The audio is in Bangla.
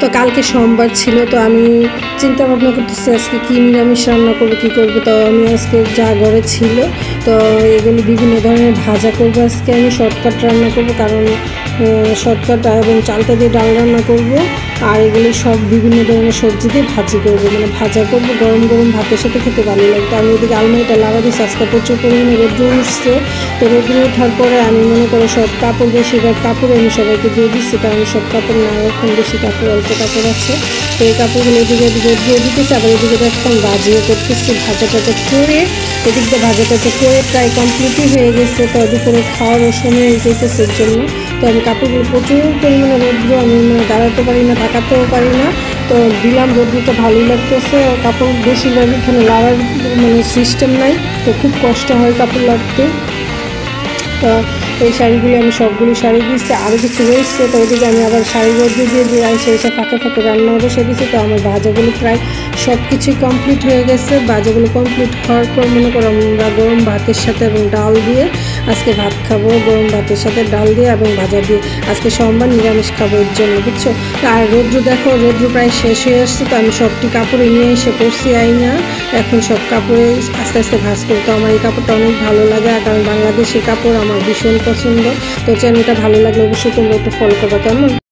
তো কালকে সোমবার ছিল, তো আমি চিন্তা ভাবনা করতেছি আজকে কী নিরামিষ রান্না করবো, কী করবো। তো আমি আজকে যা ঘরে ছিল তো এগুলি বিভিন্ন ধরনের ভাজা করবো। আজকে আমি শর্টকাট রান্না করবো, কারণ শর্টকাট এবং চালটা দিয়ে ডাল রান্না করব। আর এগুলি সব বিভিন্ন ধরনের সবজি দিয়ে ভাজি করবো, মানে ভাজা করবো। গরম গরম ভাতের সাথে খেতে ভালো লাগতো। আমি ওদিকে আলমারিটা লাগা দিচ্ছি, আজকে প্রচুর পরিমাণে রোদ্র উঠছে। তো রোদ্র ওঠার পরে আমি মনে করো সব কাপড়, বেশিরভাগ কাপড় আমি সবাইকে দিয়ে দিচ্ছি, কারণ সব কাপড় না, এখন বেশি কাপড়, অল্প কাপড় আছে। তো এই কাপড়গুলো এদিকে রোদ্র দিতেছি, আবার এদিকে দেখতাম ভাজিও করতেছি। ভাজা টাজা করে এদিক দিয়ে ভাজা টাজা করে প্রায় কমপ্লিটই হয়ে গেছে। তো দুপুরে খাওয়ারও সময় হয়ে যেতেছে এর জন্য। তো আমি কাপড়গুলো প্রচুর পরিমাণে রোদ্র, আমি মানে দাঁড়াতে পারি না, তাকাতেও পারি না। তো দিলাম, রোদ্রটা ভালোই লাগতেছে। কাপড় বেশিরভাগ এখানে লাগার মানে সিস্টেম নাই, তো খুব কষ্ট হয় কাপড় লাগতে। তো এই শাড়িগুলি আমি সবগুলি শাড়ি দিচ্ছি, আরও কিছু রয়েছে। তো ওইদিকে আমি আবার শাড়ি রোদ্র দিয়ে এসে ফাঁকে ফাঁকে রান্না বসে দিচ্ছি। তো আমার ভাজাগুলো প্রায় সব কিছুই কমপ্লিট হয়ে গেছে। ভাজাগুলো কমপ্লিট হওয়ার পর মনে করো আমরা গরম ভাতের সাথে এবং ডাল দিয়ে আজকে ভাত খাবো, গরম ভাতের সাথে ডাল দিয়ে এবং ভাজা দিয়ে। আজকে সোমবার নিরামিষ খাবো এর জন্য, বুঝছো। আর রৌদ্র দেখো, রৌদ্র প্রায় শেষ হয়ে আসছে। তো আমি সবটি কাপড়ে নিয়ে এসে পড়ছি আইনা, এখন সব কাপড়ে আস্তে আস্তে ভাঁজ করি। তো আমার এই কাপড়টা অনেক ভালো লাগে, আর কারণ বাংলাদেশের কাপড় আমার ভীষণ পছন্দ। তো চ্যানেলটা ভালো লাগলে অবশ্যই তোমরা একটু ফলো করবা, কেমন।